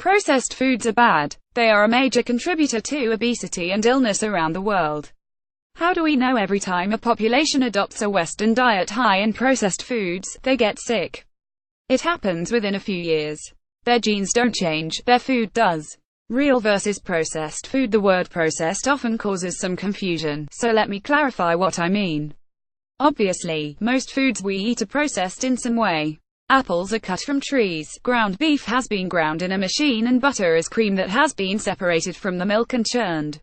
Processed foods are bad. They are a major contributor to obesity and illness around the world. How do we know? Every time a population adopts a Western diet high in processed foods, they get sick. It happens within a few years. Their genes don't change, their food does. Real versus processed food. The word processed often causes some confusion, so let me clarify what I mean. Obviously, most foods we eat are processed in some way. Apples are cut from trees, ground beef has been ground in a machine, and butter is cream that has been separated from the milk and churned.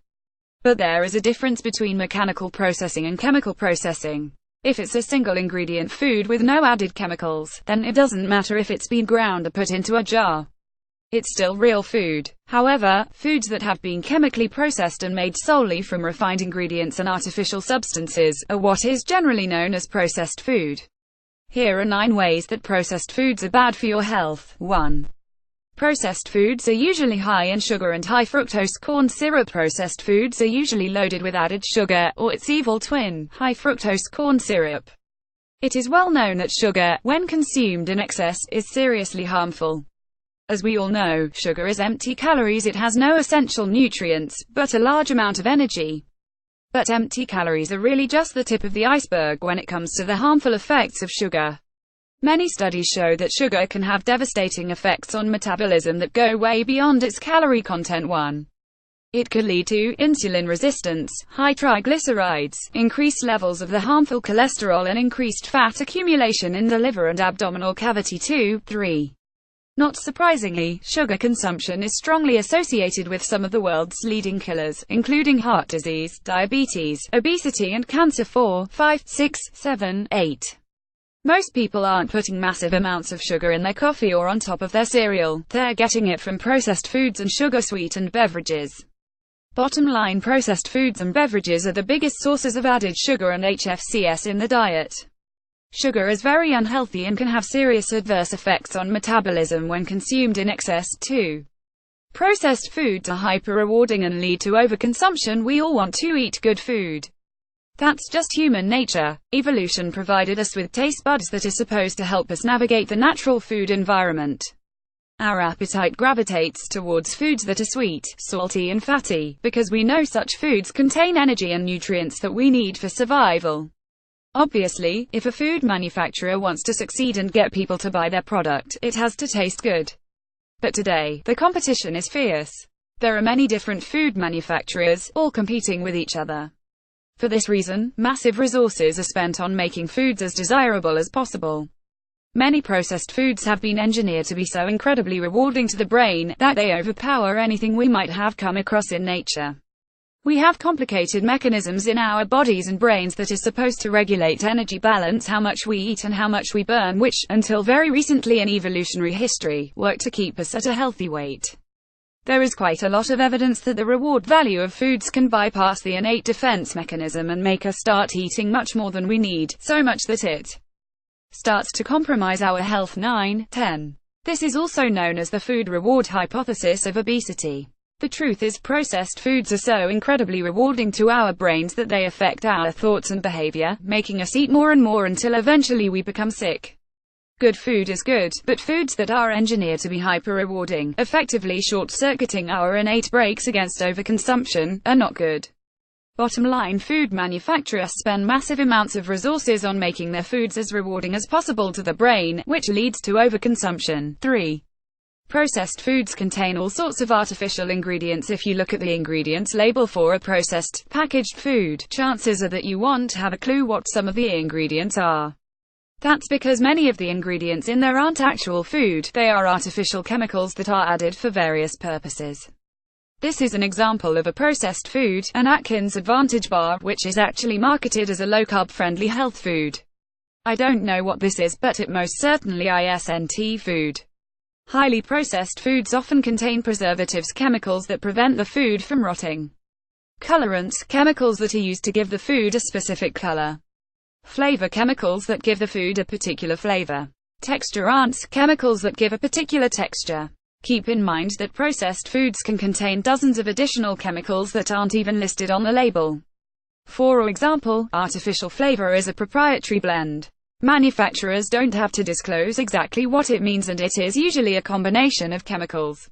But there is a difference between mechanical processing and chemical processing. If it's a single ingredient food with no added chemicals, then it doesn't matter if it's been ground or put into a jar. It's still real food. However, foods that have been chemically processed and made solely from refined ingredients and artificial substances are what is generally known as processed food. Here are 9 ways that processed foods are bad for your health. 1. Processed foods are usually high in sugar and high fructose corn syrup. Processed foods are usually loaded with added sugar, or its evil twin, high fructose corn syrup. It is well known that sugar, when consumed in excess, is seriously harmful. As we all know, sugar is empty calories. It has no essential nutrients, but a large amount of energy. But empty calories are really just the tip of the iceberg when it comes to the harmful effects of sugar. Many studies show that sugar can have devastating effects on metabolism that go way beyond its calorie content. 1. It could lead to insulin resistance, high triglycerides, increased levels of the harmful cholesterol, and increased fat accumulation in the liver and abdominal cavity. 2. 3. Not surprisingly, sugar consumption is strongly associated with some of the world's leading killers, including heart disease, diabetes, obesity, and cancer. 4, 5, 6, 7, 8. Most people aren't putting massive amounts of sugar in their coffee or on top of their cereal. They're getting it from processed foods and sugar-sweetened beverages. Bottom line, processed foods and beverages are the biggest sources of added sugar and HFCS in the diet. Sugar is very unhealthy and can have serious adverse effects on metabolism when consumed in excess. 2. Processed foods are hyper-rewarding and lead to overconsumption. We all want to eat good food. That's just human nature. Evolution provided us with taste buds that are supposed to help us navigate the natural food environment. Our appetite gravitates towards foods that are sweet, salty, and fatty, because we know such foods contain energy and nutrients that we need for survival. Obviously, if a food manufacturer wants to succeed and get people to buy their product, it has to taste good. But today, the competition is fierce. There are many different food manufacturers, all competing with each other. For this reason, massive resources are spent on making foods as desirable as possible. Many processed foods have been engineered to be so incredibly rewarding to the brain, that they overpower anything we might have come across in nature. We have complicated mechanisms in our bodies and brains that is supposed to regulate energy balance, how much we eat and how much we burn, which, until very recently in evolutionary history, worked to keep us at a healthy weight. There is quite a lot of evidence that the reward value of foods can bypass the innate defense mechanism and make us start eating much more than we need, so much that it starts to compromise our health. 9, 10. This is also known as the food reward hypothesis of obesity. The truth is, processed foods are so incredibly rewarding to our brains that they affect our thoughts and behavior, making us eat more and more until eventually we become sick. Good food is good, but foods that are engineered to be hyper-rewarding, effectively short-circuiting our innate brakes against overconsumption, are not good. Bottom line, food manufacturers spend massive amounts of resources on making their foods as rewarding as possible to the brain, which leads to overconsumption. 3. Processed foods contain all sorts of artificial ingredients. If you look at the ingredients label for a processed, packaged food, chances are that you won't have a clue what some of the ingredients are. That's because many of the ingredients in there aren't actual food, they are artificial chemicals that are added for various purposes. This is an example of a processed food, an Atkins Advantage bar, which is actually marketed as a low-carb friendly health food. I don't know what this is, but it most certainly isn't food. Highly processed foods often contain preservatives, chemicals that prevent the food from rotting. Colorants, chemicals that are used to give the food a specific color. Flavor, chemicals that give the food a particular flavor. Texturants, chemicals that give a particular texture. Keep in mind that processed foods can contain dozens of additional chemicals that aren't even listed on the label. For example, artificial flavor is a proprietary blend. Manufacturers don't have to disclose exactly what it means, and it is usually a combination of chemicals.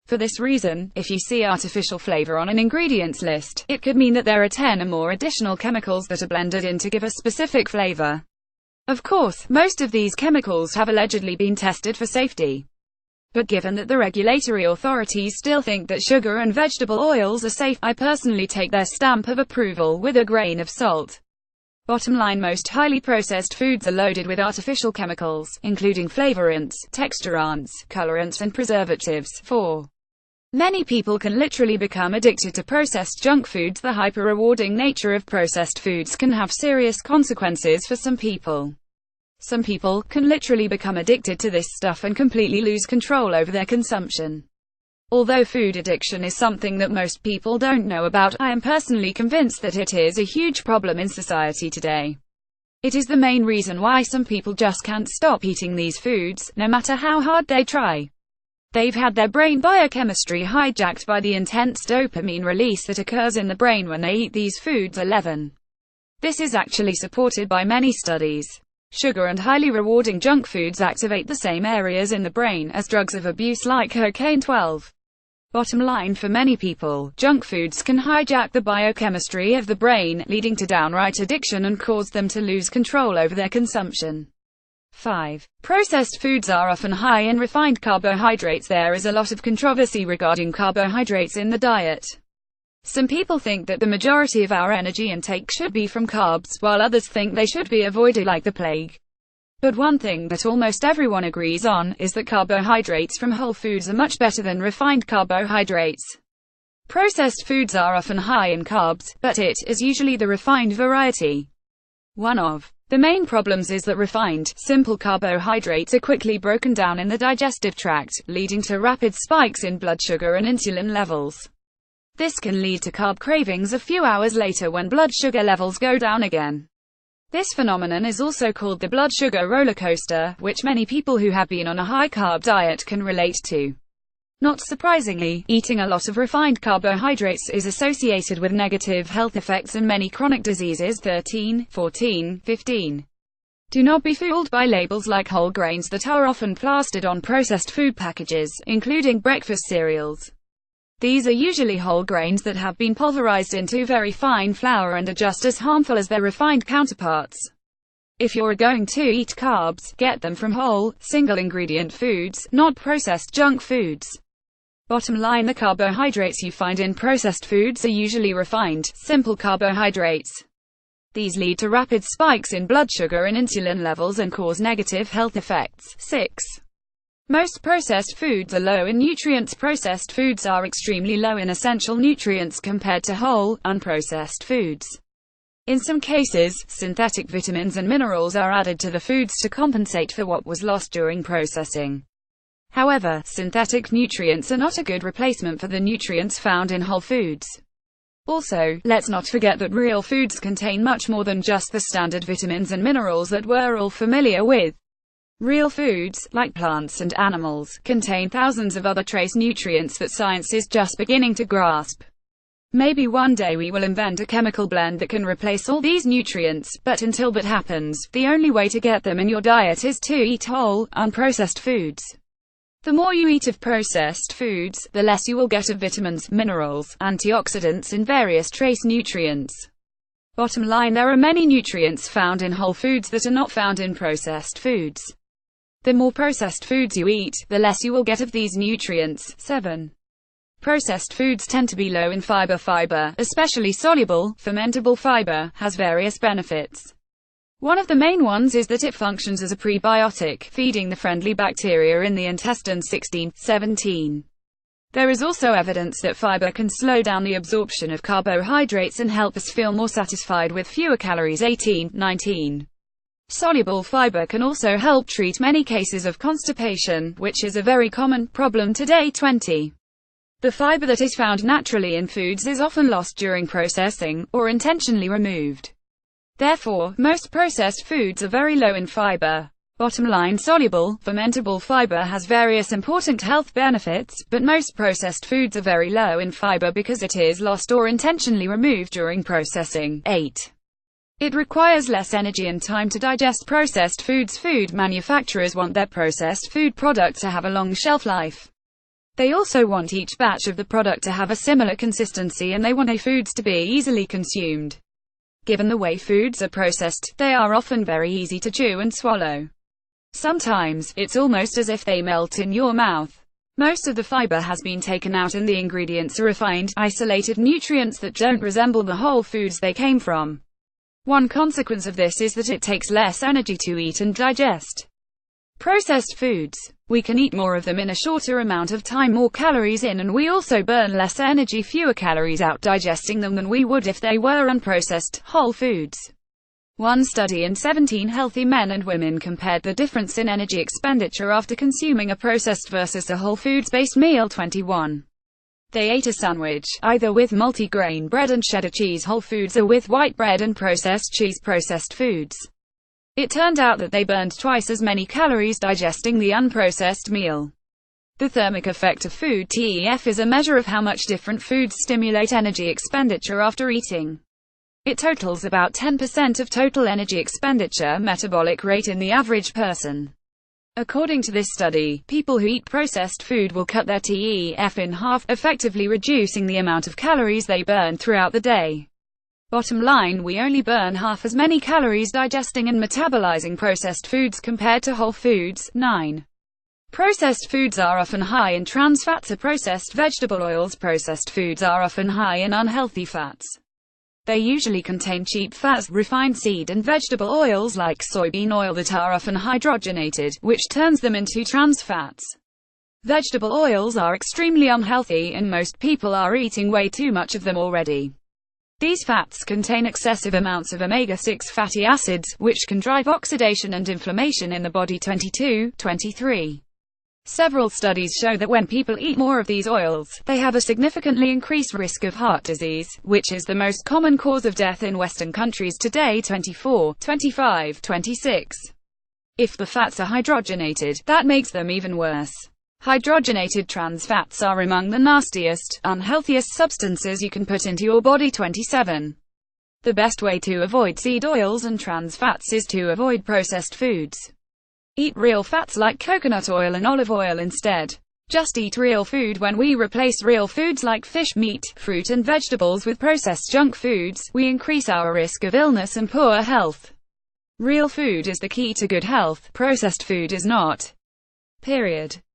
For this reason, if you see artificial flavor on an ingredients list, it could mean that there are 10 or more additional chemicals that are blended in to give a specific flavor. Of course, most of these chemicals have allegedly been tested for safety. But given that the regulatory authorities still think that sugar and vegetable oils are safe, I personally take their stamp of approval with a grain of salt. Bottom line, most highly processed foods are loaded with artificial chemicals, including flavorants, texturants, colorants and preservatives. 4. Many people can literally become addicted to processed junk foods. The hyper-rewarding nature of processed foods can have serious consequences for some people. Some people can literally become addicted to this stuff and completely lose control over their consumption. Although food addiction is something that most people don't know about, I am personally convinced that it is a huge problem in society today. It is the main reason why some people just can't stop eating these foods, no matter how hard they try. They've had their brain biochemistry hijacked by the intense dopamine release that occurs in the brain when they eat these foods. 11. This is actually supported by many studies. Sugar and highly rewarding junk foods activate the same areas in the brain as drugs of abuse like cocaine. 12. Bottom line, for many people, junk foods can hijack the biochemistry of the brain, leading to downright addiction and cause them to lose control over their consumption. 5. Processed foods are often high in refined carbohydrates. There is a lot of controversy regarding carbohydrates in the diet. Some people think that the majority of our energy intake should be from carbs, while others think they should be avoided like the plague. But one thing that almost everyone agrees on is that carbohydrates from whole foods are much better than refined carbohydrates. Processed foods are often high in carbs, but it is usually the refined variety. One of the main problems is that refined, simple carbohydrates are quickly broken down in the digestive tract, leading to rapid spikes in blood sugar and insulin levels. This can lead to carb cravings a few hours later when blood sugar levels go down again. This phenomenon is also called the blood sugar roller coaster, which many people who have been on a high-carb diet can relate to. Not surprisingly, eating a lot of refined carbohydrates is associated with negative health effects and many chronic diseases. 13, 14, 15. Do not be fooled by labels like whole grains that are often plastered on processed food packages, including breakfast cereals. These are usually whole grains that have been pulverized into very fine flour and are just as harmful as their refined counterparts. If you're going to eat carbs, get them from whole, single-ingredient foods, not processed junk foods. Bottom line, the carbohydrates you find in processed foods are usually refined, simple carbohydrates. These lead to rapid spikes in blood sugar and insulin levels and cause negative health effects. 6. Most processed foods are low in nutrients. Processed foods are extremely low in essential nutrients compared to whole, unprocessed foods. In some cases, synthetic vitamins and minerals are added to the foods to compensate for what was lost during processing. However, synthetic nutrients are not a good replacement for the nutrients found in whole foods. Also, let's not forget that real foods contain much more than just the standard vitamins and minerals that we're all familiar with. Real foods, like plants and animals, contain thousands of other trace nutrients that science is just beginning to grasp. Maybe one day we will invent a chemical blend that can replace all these nutrients, but until that happens, the only way to get them in your diet is to eat whole, unprocessed foods. The more you eat of processed foods, the less you will get of vitamins, minerals, antioxidants and various trace nutrients. Bottom line, there are many nutrients found in whole foods that are not found in processed foods. The more processed foods you eat, the less you will get of these nutrients. 7. Processed foods tend to be low in fiber. Fiber, especially soluble, fermentable fiber, has various benefits. One of the main ones is that it functions as a prebiotic, feeding the friendly bacteria in the intestine. 16, 17. There is also evidence that fiber can slow down the absorption of carbohydrates and help us feel more satisfied with fewer calories. 18, 19. Soluble fiber can also help treat many cases of constipation, which is a very common problem today. 20. The fiber that is found naturally in foods is often lost during processing, or intentionally removed. Therefore, most processed foods are very low in fiber. Bottom line, soluble, fermentable fiber has various important health benefits, but most processed foods are very low in fiber because it is lost or intentionally removed during processing. 8. It requires less energy and time to digest processed foods. Food manufacturers want their processed food product to have a long shelf life. They also want each batch of the product to have a similar consistency, and they want their foods to be easily consumed. Given the way foods are processed, they are often very easy to chew and swallow. Sometimes, it's almost as if they melt in your mouth. Most of the fiber has been taken out and the ingredients are refined, isolated nutrients that don't resemble the whole foods they came from. One consequence of this is that it takes less energy to eat and digest. Processed foods. We can eat more of them in a shorter amount of time, more calories in, and we also burn less energy, fewer calories out digesting them than we would if they were unprocessed, whole foods. One study in 17 healthy men and women compared the difference in energy expenditure after consuming a processed versus a whole foods-based meal. 21. They ate a sandwich, either with multi-grain bread and cheddar cheese whole foods or with white bread and processed cheese processed foods. It turned out that they burned twice as many calories digesting the unprocessed meal. The thermic effect of food (TEF) is a measure of how much different foods stimulate energy expenditure after eating. It totals about 10% of total energy expenditure metabolic rate in the average person. According to this study, people who eat processed food will cut their TEF in half, effectively reducing the amount of calories they burn throughout the day. Bottom line, we only burn half as many calories digesting and metabolizing processed foods compared to whole foods. 9. Processed foods are often high in trans fats or processed vegetable oils. Processed foods are often high in unhealthy fats. They usually contain cheap fats, refined seed and vegetable oils like soybean oil that are often hydrogenated, which turns them into trans fats. Vegetable oils are extremely unhealthy, and most people are eating way too much of them already. These fats contain excessive amounts of omega-6 fatty acids, which can drive oxidation and inflammation in the body. 22, 23. Several studies show that when people eat more of these oils, they have a significantly increased risk of heart disease, which is the most common cause of death in Western countries today. 24, 25, 26. If the fats are hydrogenated, that makes them even worse. Hydrogenated trans fats are among the nastiest, unhealthiest substances you can put into your body. 27. The best way to avoid seed oils and trans fats is to avoid processed foods. Eat real fats like coconut oil and olive oil instead. Just eat real food. When we replace real foods like fish, meat, fruit and vegetables with processed junk foods, we increase our risk of illness and poor health. Real food is the key to good health, processed food is not. Period.